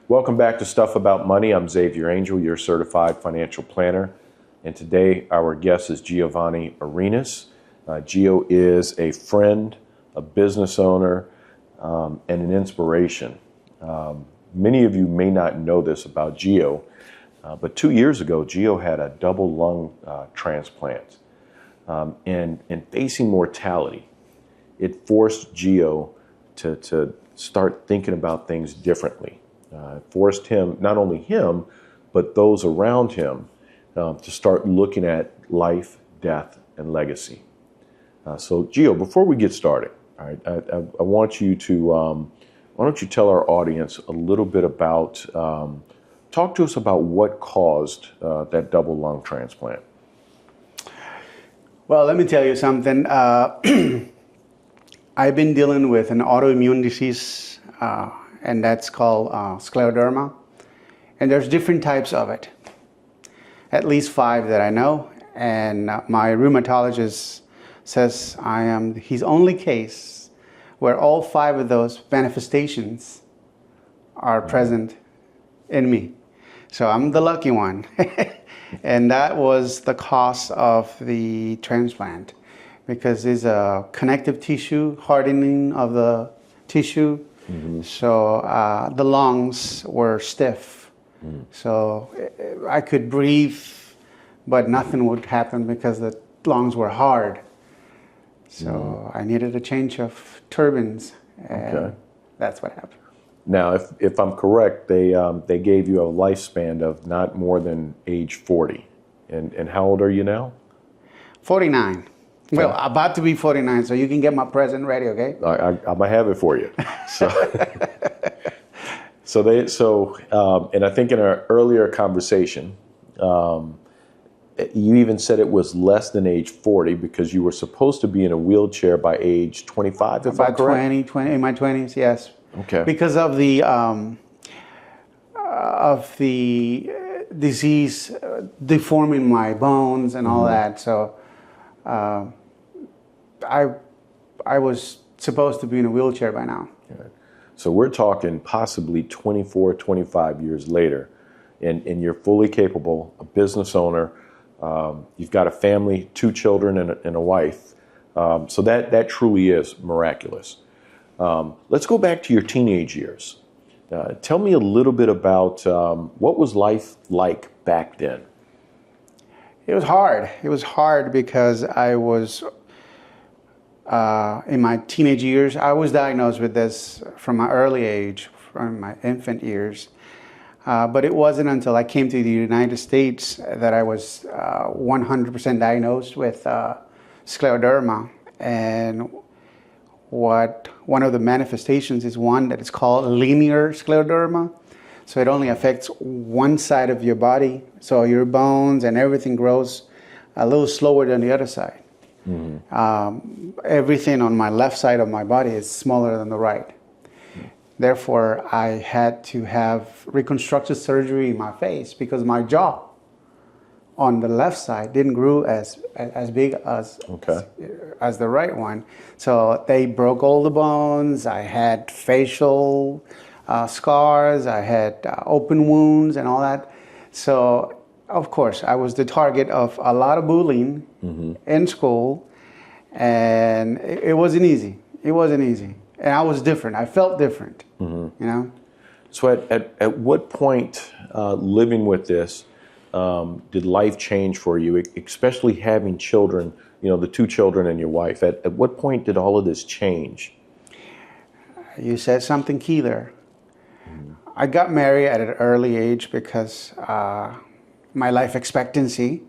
Welcome back to Stuff About Money. I'm Xavier Angel, your certified financial planner. And today our guest is Giovani Arenas. Gio is a friend, a business owner, and an inspiration. Many of you may not know this about Gio, but 2 years ago, Gio had a double lung transplant. And facing mortality, it forced Gio to start thinking about things differently. It forced him, not only him, but those around him, to start looking at life, death, and legacy. So, Gio, before we get started, all right, I want you to, why don't you tell our audience a little bit about, talk to us about what caused that double lung transplant. Well, let me tell you something. I've been dealing with an autoimmune disease, and that's called scleroderma. And there's different types of it, at least 5 that I know. And my rheumatologist says I am his only case where all 5 of those manifestations are present in me. So I'm the lucky one. And that was the cause of the transplant, because there's a connective tissue, hardening of the tissue. Mm-hmm. So the lungs were stiff. Mm. So I could breathe, but nothing would happen because the lungs were hard. So I needed a change of turbines, and that's what happened. Now, if I'm correct, they gave you a lifespan of not more than age 40. And how old are you now? 49. Well, about to be 49, so you can get my present ready, okay? I'm gonna have it for you. So, and I think in our earlier conversation, you even said it was less than age 40 because you were supposed to be in a wheelchair by age 25, if I'm correct? 20, in my 20s, yes. Okay. Because of the disease deforming my bones and all that, so I was supposed to be in a wheelchair by now. Right. So we're talking possibly 24, 25 years later, and you're fully capable, a business owner. You've got a family, 2 children, and a wife. So that truly is miraculous. Let's go back to your teenage years. Tell me a little bit about what was life like back then? It was hard. It was hard because I was, in my teenage years, I was diagnosed with this from my early age, from my infant years. But it wasn't until I came to the United States that I was 100% diagnosed with scleroderma. And one of the manifestations is one that is called linear scleroderma. So it only affects one side of your body. So your bones and everything grows a little slower than the other side. Mm-hmm. Everything on my left side of my body is smaller than the right. Therefore, I had to have reconstructive surgery in my face because my jaw on the left side didn't grow as big as the right one. So they broke all the bones. I had facial scars. I had open wounds and all that. So, of course, I was the target of a lot of bullying in school, and it wasn't easy. It wasn't easy. And I was different. I felt different, you know? So at what point living with this did life change for you, especially having children, you know, the 2 children and your wife? At what point did all of this change? You said something key there. I got married at an early age because my life expectancy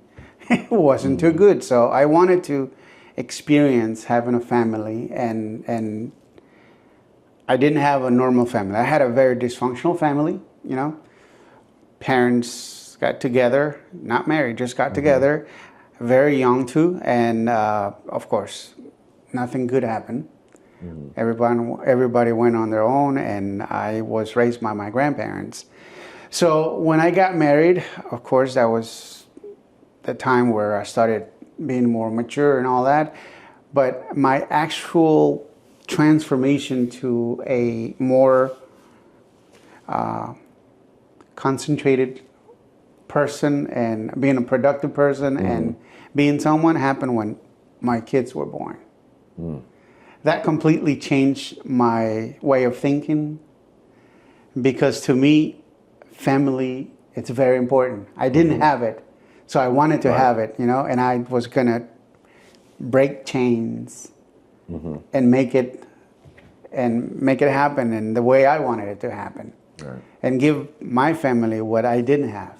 wasn't too good. So I wanted to experience having a family, and I didn't have a normal family. I had a very dysfunctional family, you know. Parents got together, not married, just got together, very young too, and of course, nothing good happened. Everybody went on their own, and I was raised by my grandparents. So when I got married, of course, that was the time where I started being more mature and all that. But my actual transformation to a more concentrated person and being a productive person and being someone happened when my kids were born. That completely changed my way of thinking, because to me, family, it's very important. I didn't have it, so I wanted to have it, and I was gonna break chains and make it happen in the way I wanted it to happen, and give my family what I didn't have.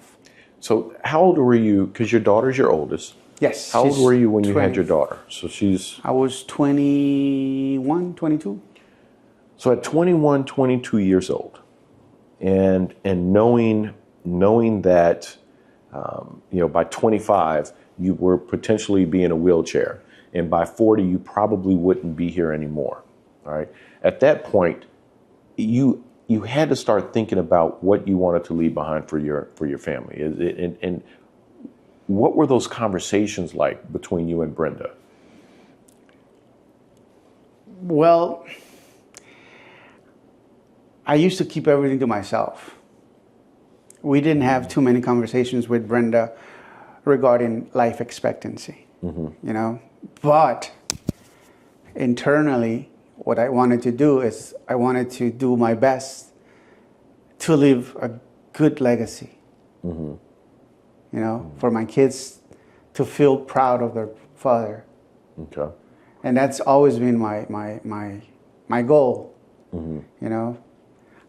So how old were you? Because your daughter's your oldest. Yes. How old were you when you had your daughter? So I was 21, 22. So at 21, 22 years old, and knowing that, by 25, you were potentially be in a wheelchair, and by 40, you probably wouldn't be here anymore. All right. At that point, you had to start thinking about what you wanted to leave behind for your family. And what were those conversations like between you and Brenda? Well, I used to keep everything to myself. We didn't have too many conversations with Brenda regarding life expectancy, But internally, what I wanted to do is I wanted to do my best to leave a good legacy, for my kids to feel proud of their father. Okay. And that's always been my goal.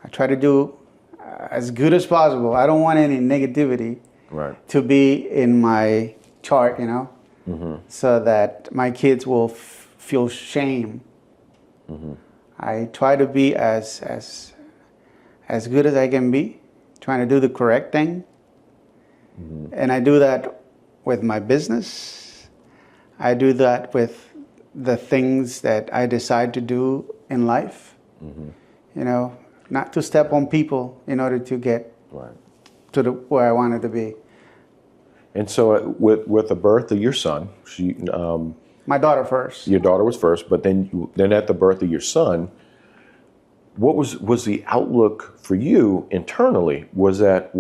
I try to do as good as possible. I don't want any negativity to be in my chart, so that my kids will feel shame. I try to be as good as I can be, trying to do the correct thing. And I do that with my business. I do that with the things that I decide to do in life. Not to step on people in order to get to where I wanted to be. And so with the birth of your son, my daughter first. Your daughter was first, but then at the birth of your son, what was the outlook for you internally? Was that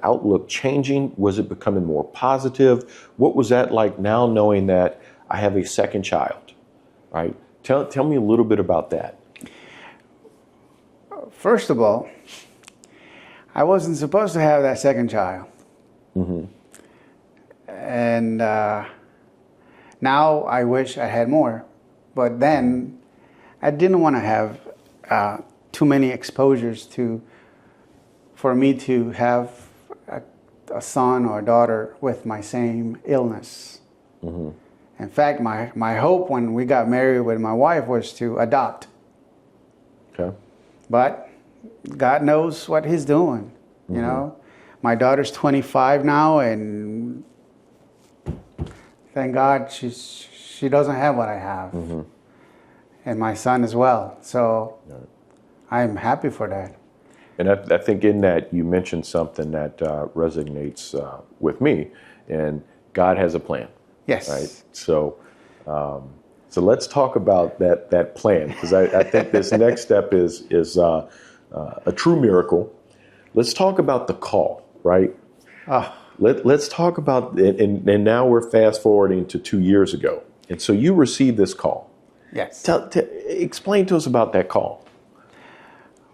outlook changing? Was it becoming more positive? What was that like now, knowing that I have a second child? Right? Tell me a little bit about that. First of all, I wasn't supposed to have that second child. And now I wish I had more. But then I didn't want to have too many exposures for me to have a son or a daughter with my same illness. In fact, my hope when we got married with my wife was to adopt. Okay. But God knows what He's doing, My daughter's 25 now, and thank God she doesn't have what I have. And my son as well. So I'm happy for that. And I think in that you mentioned something that resonates with me, and God has a plan. Yes. Right. So let's talk about that plan, because I think this next step is a true miracle. Let's talk about the call, right? Let's talk about it, and now we're fast forwarding to 2 years ago, and so you received this call. Yes. Explain to us about that call.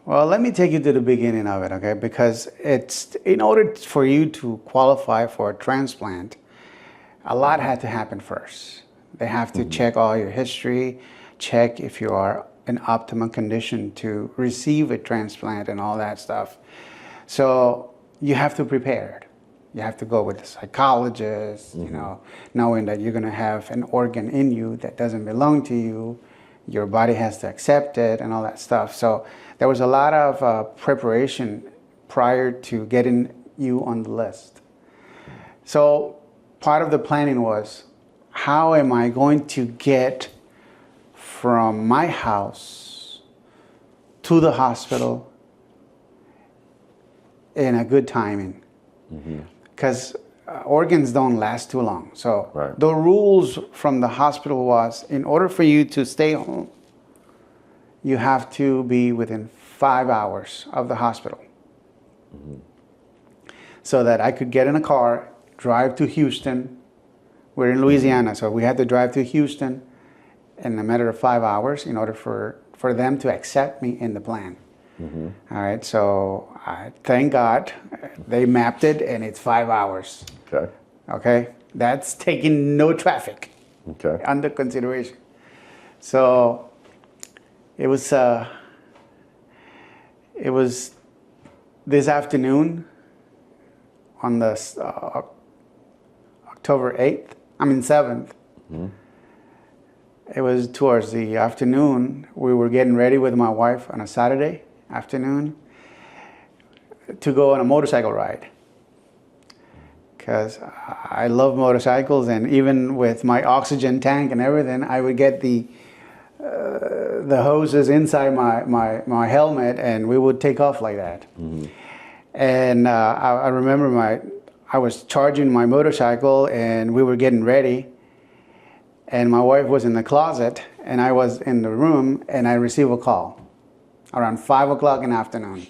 Well, let me take you to the beginning of it, okay? Because it's in order for you to qualify for a transplant, a lot had to happen first. They have to check all your history, check if you are in optimum condition to receive a transplant and all that stuff. So you have to prepare. You have to go with a psychologist, knowing that you're going to have an organ in you that doesn't belong to you. Your body has to accept it and all that stuff. So there was a lot of preparation prior to getting you on the list. So part of the planning was, how am I going to get from my house to the hospital in a good timing? Because organs don't last too long. So the rules from the hospital was, in order for you to stay home, you have to be within 5 hours of the hospital. so that I could get in a car, drive to Houston. We're in Louisiana, so we had to drive to Houston in a matter of 5 hours in order for them to accept me in the plan. All right, so thank God they mapped it, and it's 5 hours. Okay. Okay, that's taking no traffic under consideration. So it was this afternoon on the October 8th, 7th. It was towards the afternoon. We were getting ready with my wife on a Saturday afternoon to go on a motorcycle ride. Because I love motorcycles, and even with my oxygen tank and everything, I would get the hoses inside my helmet, and we would take off like that. And I remember I was charging my motorcycle, and we were getting ready, and my wife was in the closet, and I was in the room, and I received a call around 5 o'clock in the afternoon.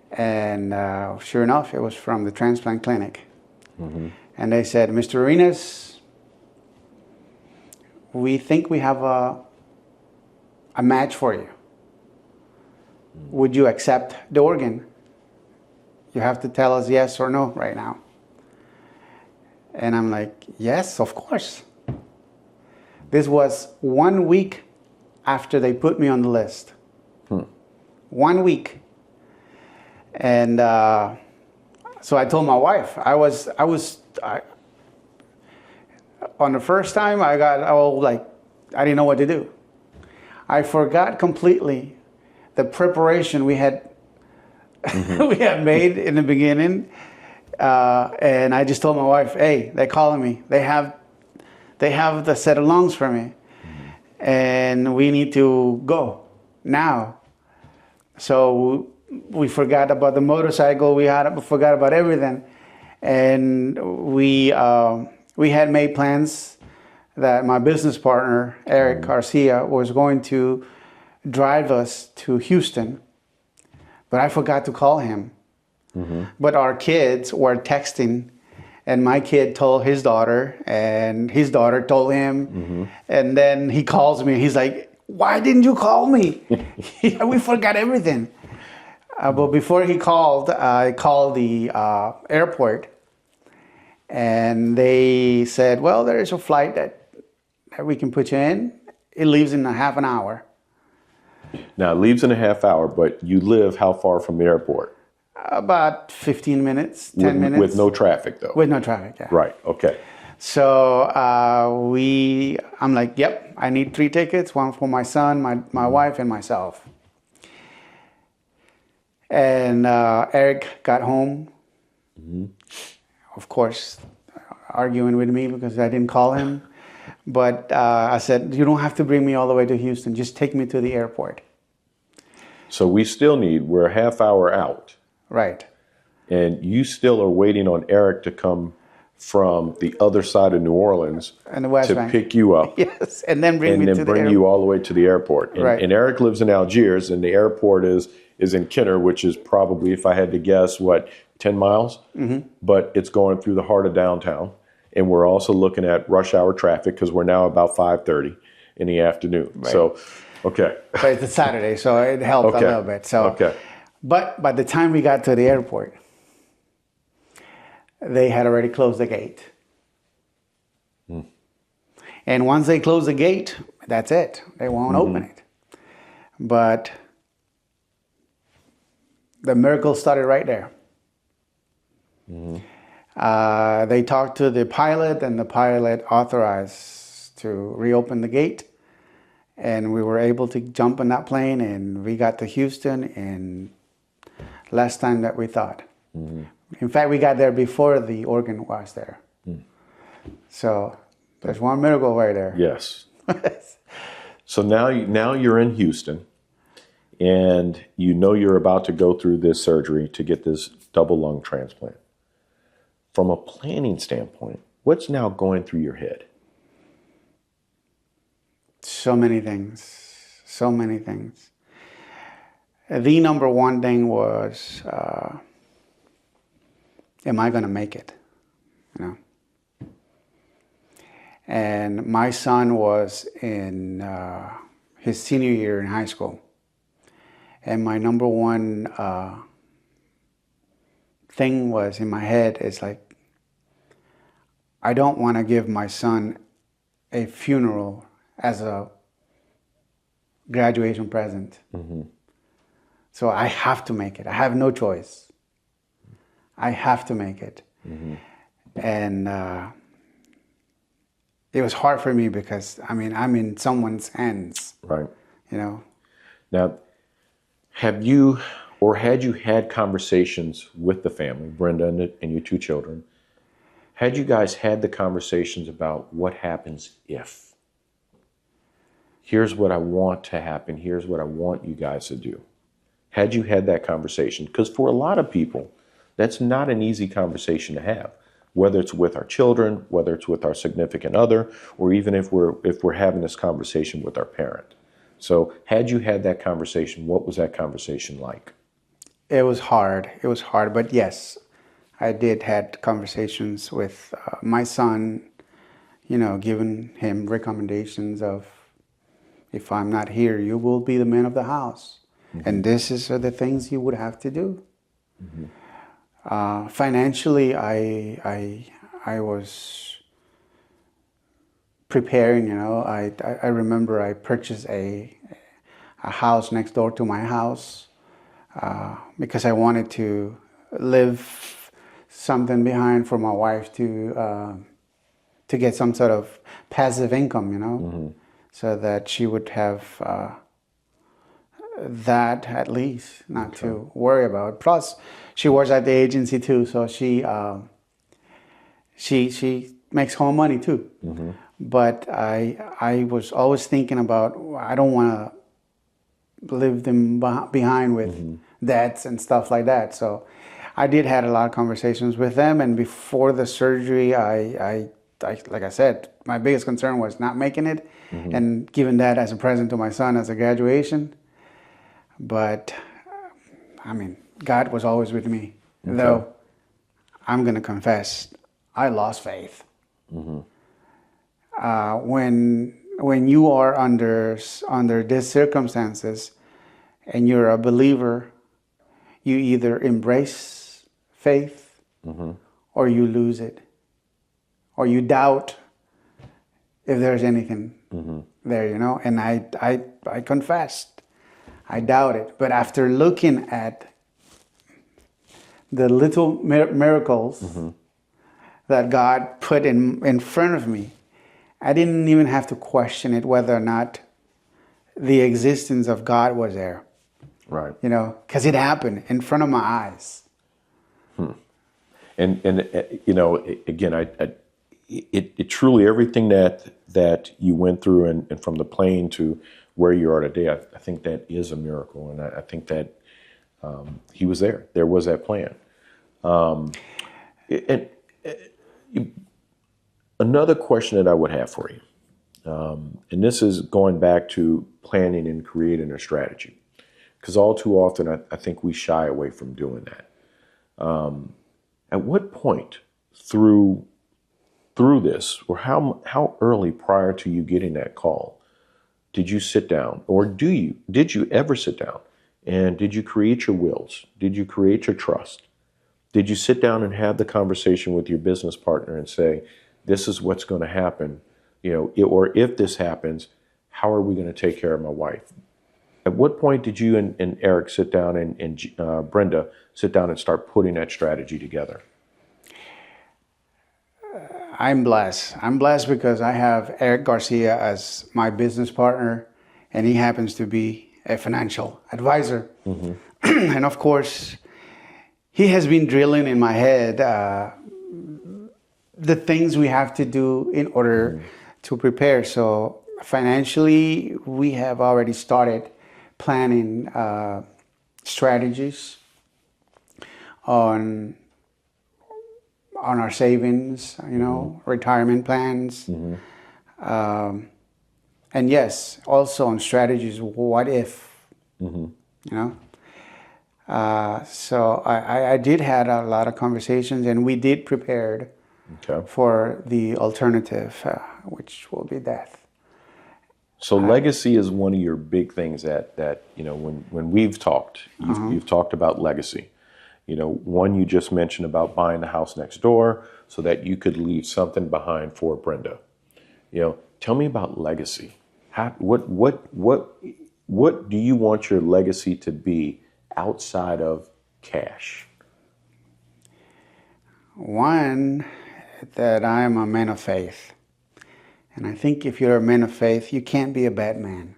And sure enough, it was from the transplant clinic. And they said, Mr. Arenas, we think we have a match for you. Would you accept the organ? You have to tell us yes or no right now. And I'm like, yes, of course. This was 1 week after they put me on the list. 1 week. And so I told my wife, I on the first time I got all like, I didn't know what to do. I forgot completely the preparation we had we had made in the beginning, and I just told my wife, hey, they're calling me. They have the set of lungs for me, and we need to go now. So we forgot about the motorcycle. We forgot about everything, and we had made plans that my business partner Erik Garcia was going to drive us to Houston, but I forgot to call him. But our kids were texting, and my kid told his daughter, and his daughter told him, and then he calls me. He's like, "Why didn't you call me? We forgot everything." But before he called, I called the airport, and they said, "Well, there is a flight that we can put you in. It leaves in a half an hour." Now, it leaves in a half hour, but you live how far from the airport? About 15 minutes, 10 minutes. With no traffic, though? With no traffic, yeah. Right, okay. So I'm like, yep, I need 3 tickets, one for my son, my wife, and myself. And Erik got home, of course, arguing with me because I didn't call him. But I said, you don't have to bring me all the way to Houston. Just take me to the airport. So we're a half hour out. Right. And you still are waiting on Erik to come from the other side of New Orleans and the West to Bank. pick you up. Yes, and then bring you all the way to the airport. And, right. And Erik lives in Algiers, and the airport is in Kenner, which is probably, if I had to guess, 10 miles? But it's going through the heart of downtown. And we're also looking at rush hour traffic because we're now about 5:30 in the afternoon. Right. So, okay. But it's a Saturday, so it helped a little bit. So, but by the time we got to the airport, they had already closed the gate. And once they close the gate, that's it. They won't open it. But the miracle started right there. They talked to the pilot, and the pilot authorized to reopen the gate. And we were able to jump in that plane, and we got to Houston in less time than we thought. In fact, we got there before the organ was there. So there's one miracle right there. Yes. So now you're in Houston, and you know you're about to go through this surgery to get this double lung transplant. From a planning standpoint, what's now going through your head? So many things. So many things. the number one thing was, am I going to make it? You know? And my son was in his senior year in high school. And my number one thing was in my head is like, I don't want to give my son a funeral as a graduation present. Mm-hmm. So I have to make it. I have no choice. I have to make it. Mm-hmm. And it was hard for me because, I mean, I'm in someone's hands. Right. You know? Now, have you or had you had conversations with the family, Brenda and your two children? Had you guys had the conversations about what happens if? Here's what I want to happen. Here's what I want you guys to do. Had you had that conversation? Because for a lot of people, that's not an easy conversation to have, whether it's with our children, whether it's with our significant other, or even if we're having this conversation with our parent. So had you had that conversation, what was that conversation like? It was hard. It was hard. But yes, I did had conversations with my son, you know, giving him recommendations of, if I'm not here, you will be the man of the house. Mm-hmm. And this is the things you would have to do. Mm-hmm. Financially, I was preparing, you know. I remember I purchased a house next door to my house because I wanted to leave something behind for my wife to get some sort of passive income, you know, mm-hmm. so that she would have that at least not okay. to worry about. Plus, she works at the agency too, so she makes home money too. Mm-hmm. But I was always thinking about, I don't want to leave them behind with mm-hmm. debts and stuff like that. So I did had a lot of conversations with them, and before the surgery, I like I said, my biggest concern was not making it mm-hmm. and giving that as a present to my son as a graduation. But I mean, God was always with me, okay. though I'm going to confess, I lost faith. Mm-hmm. When you are under these circumstances and you're a believer, you either embrace faith mm-hmm. or you lose it, or you doubt if there's anything mm-hmm. there, you know. And I confessed, I doubted. But after looking at the little miracles mm-hmm. that God put in front of me, I didn't even have to question it whether or not the existence of God was there. Right. You know, because it happened in front of my eyes. And you know, again, it truly, everything that you went through and from the plane to where you are today, I think that is a miracle. And I think that he was there. There was that plan. Another question that I would have for you, and this is going back to planning and creating a strategy, because all too often I think we shy away from doing that. At what point through this, or how early prior to you getting that call, did you sit down, or did you ever sit down, and did you create your wills? Did you create your trust? Did you sit down and have the conversation with your business partner and say, this is what's going to happen, you know, or if this happens, how are we going to take care of my wife? At what point did you and Erik sit down and Brenda sit down and start putting that strategy together? I'm blessed. I'm blessed because I have Erik Garcia as my business partner, and he happens to be a financial advisor. Mm-hmm. And of course, he has been drilling in my head the things we have to do in order mm-hmm. to prepare. So financially, we have already started planning strategies on our savings, you know, mm-hmm. retirement plans. Mm-hmm. And yes, also on strategies, what if, mm-hmm. you know? So I did had a lot of conversations, and we did prepared Okay. for the alternative, which will be death. So legacy is one of your big things that when we've talked, you've talked about legacy. One you just mentioned about buying the house next door so that you could leave something behind for Brenda. Tell me about legacy. What do you want your legacy to be outside of cash? One, that I am a man of faith. And I think if you're a man of faith, you can't be a bad man.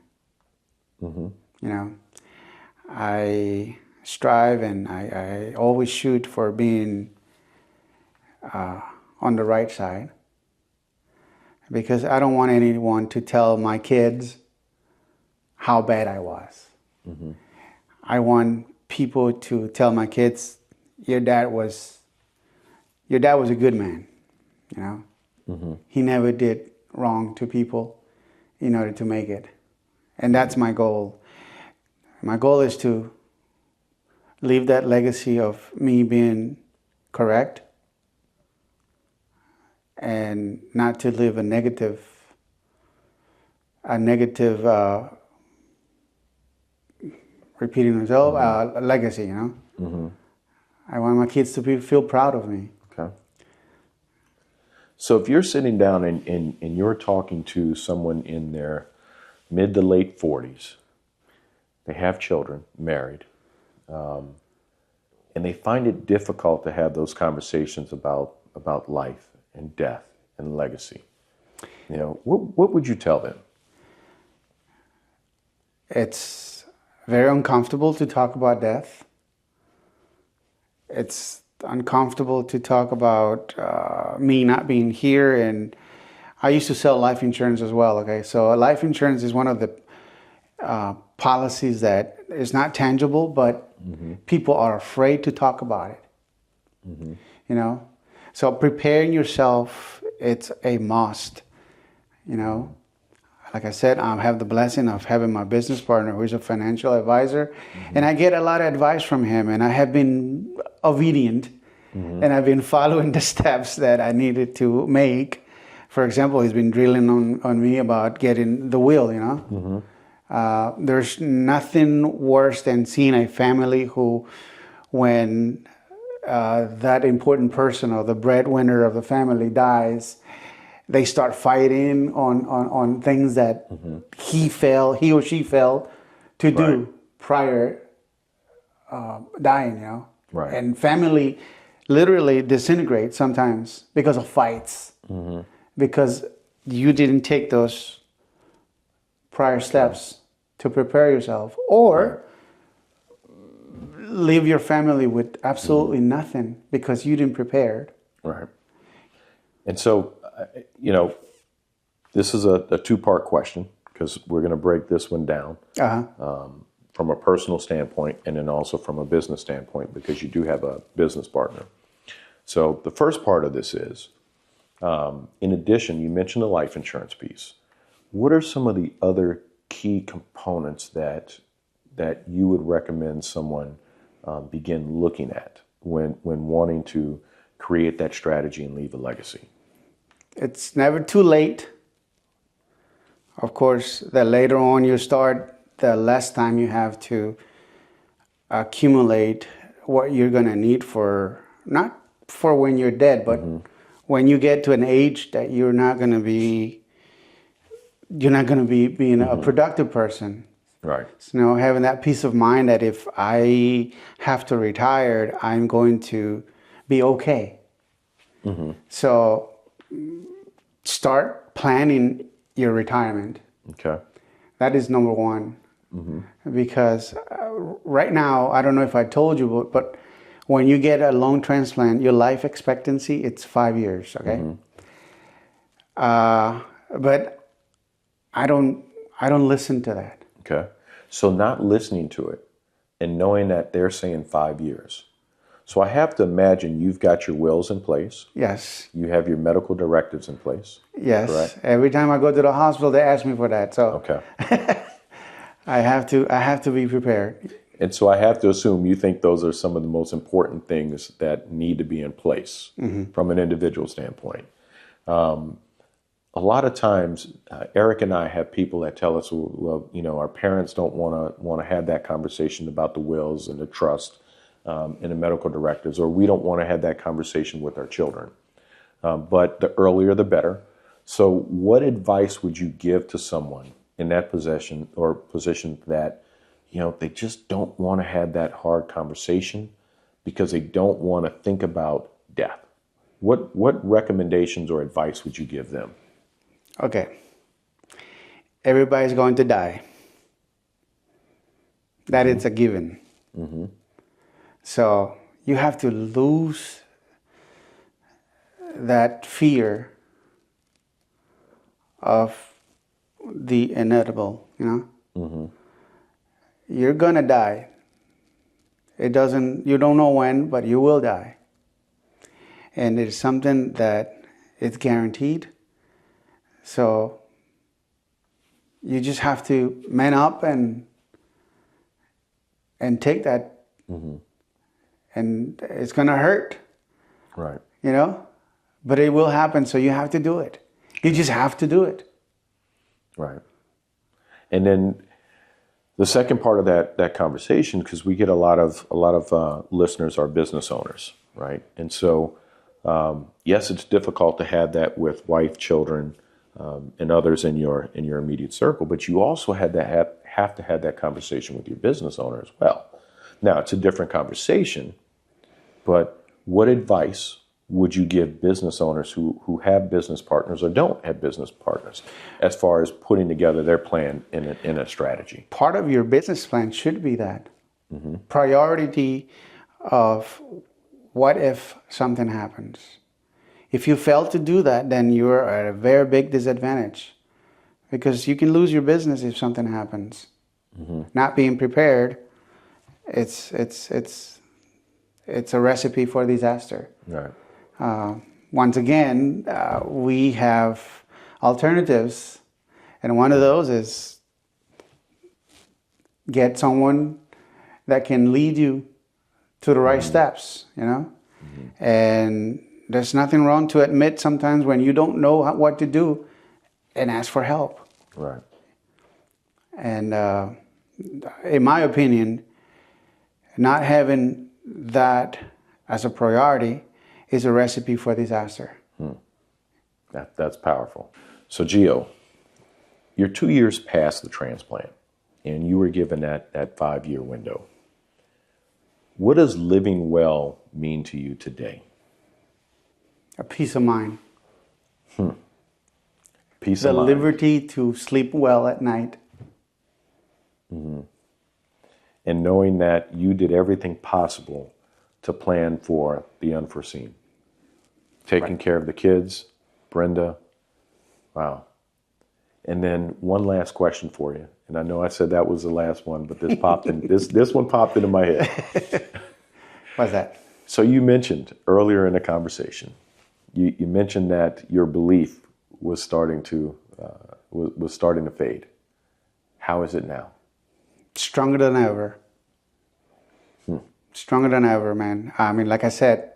I strive and I always shoot for being on the right side, because I don't want anyone to tell my kids how bad I was. I want people to tell my kids, your dad was a good man. He never did wrong to people in order to make it. And that's my goal. My goal is to leave that legacy of me being correct and not to live a negative repeating myself, legacy, I want my kids to feel proud of me. Okay. So if you're sitting down and you're talking to someone in their mid to late 40s, they have children, married, and they find it difficult to have those conversations about life and death and legacy, what would you tell them? It's very uncomfortable to talk about death. It's uncomfortable to talk about me not being here. And I used to sell life insurance as well. Okay, so life insurance is one of the policies that is not tangible, but people are afraid to talk about it. So preparing yourself, it's a must. Like I said, I have the blessing of having my business partner who is a financial advisor, and I get a lot of advice from him, and I have been obedient, and I've been following the steps that I needed to make. For example, he's been drilling on me about getting the will, There's nothing worse than seeing a family who, when that important person or the breadwinner of the family dies, they start fighting on things that he or she failed to do prior dying, Right. And family literally disintegrate sometimes because of fights, because you didn't take those prior steps to prepare yourself, or leave your family with absolutely nothing because you didn't prepare. Right. And so, this is a two-part question, because we're going to break this one down from a personal standpoint and then also from a business standpoint, because you do have a business partner. So the first part of this is, in addition, you mentioned the life insurance piece. What are some of the other key components that you would recommend someone begin looking at when wanting to create that strategy and leave a legacy? It's never too late. Of course, the later on you start, the less time you have to accumulate what you're going to need for, not for when you're dead, but when you get to an age that you're not going to be being a productive person. Right. So, having that peace of mind that if I have to retire, I'm going to be okay. So start planning your retirement. Okay. That is number one. Because right now, I don't know if I told you, but when you get a lung transplant, your life expectancy, it's 5 years, okay? But I don't listen to that. Okay. So not listening to it and knowing that they're saying 5 years. So I have to imagine you've got your wills in place. Yes. You have your medical directives in place. Yes. Correct? Every time I go to the hospital, they ask me for that. So Okay. I have to be prepared. And so I have to assume you think those are some of the most important things that need to be in place from an individual standpoint. A lot of times, Erik and I have people that tell us, well, our parents don't want to have that conversation about the wills and the trust and the medical directors, or we don't want to have that conversation with our children. But the earlier, the better. So what advice would you give to someone in that position that, they just don't want to have that hard conversation because they don't want to think about death? What recommendations or advice would you give them? Okay. Everybody's going to die. That is a given. So you have to lose that fear of the inevitable, You're going to die. You don't know when, but you will die. And it's something that it's guaranteed. So you just have to man up and take that. And it's going to hurt. Right. But it will happen, so you have to do it. You just have to do it. Right. And then the second part of that conversation, because we get a lot of listeners are business owners, right? And so, yes, it's difficult to have that with wife, children, and others in your immediate circle, but you also have to have that conversation with your business owner as well. Now, it's a different conversation, but what advice would you give business owners who have business partners or don't have business partners as far as putting together their plan in a strategy? Part of your business plan should be that priority of what if something happens. If you fail to do that, then you're at a very big disadvantage because you can lose your business if something happens. Not being prepared, it's a recipe for disaster. Right. Once again, we have alternatives, and one of those is get someone that can lead you to the right steps, And there's nothing wrong to admit sometimes when you don't know what to do and ask for help. Right. And in my opinion, not having that as a priority is a recipe for disaster. That's powerful. So, Gio, you're 2 years past the transplant, and you were given that 5-year window. What does living well mean to you today? A peace of mind. Peace of mind. The liberty to sleep well at night. And knowing that you did everything possible to plan for the unforeseen. Taking care of the kids, Brenda. Wow. And then one last question for you. And I know I said that was the last one, but this popped in. This one popped into my head. What's that? So you mentioned earlier in the conversation, you mentioned that your belief was starting to fade. How is it now? Stronger than ever. Stronger than ever, man. I mean, like I said,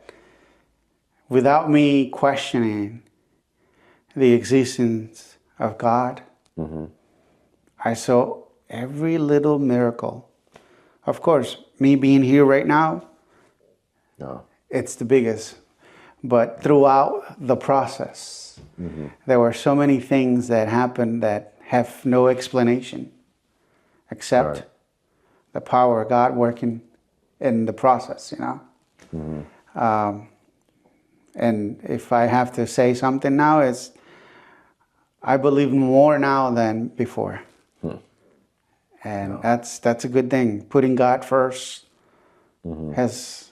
without me questioning the existence of God, I saw every little miracle. Of course, me being here right now, it's the biggest. But throughout the process, there were so many things that happened that have no explanation except the power of God working in the process, And if I have to say something now, it's I believe more now than before. And that's a good thing. Putting God first has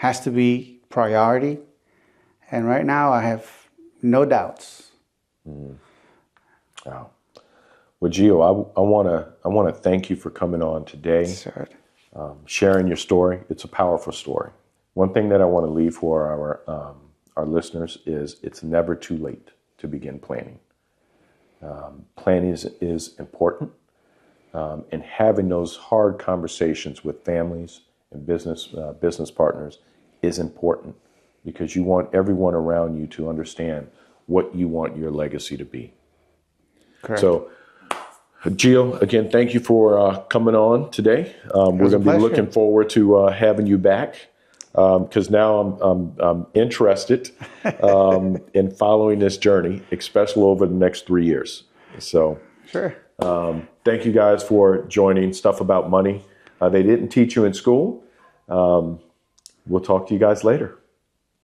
to be priority. And right now I have no doubts. Wow. Well, Gio, I want to thank you for coming on today, sharing your story. It's a powerful story. One thing that I want to leave for our listeners is it's never too late to begin planning. Planning is important, and having those hard conversations with families and business partners is important, because you want everyone around you to understand what you want your legacy to be. Correct. So, Gio, again, thank you for coming on today. We're going to be looking forward to having you back, because now I'm interested in following this journey, especially over the next 3 years. So, sure. Thank you guys for joining Stuff About Money. They didn't teach you in school. We'll talk to you guys later.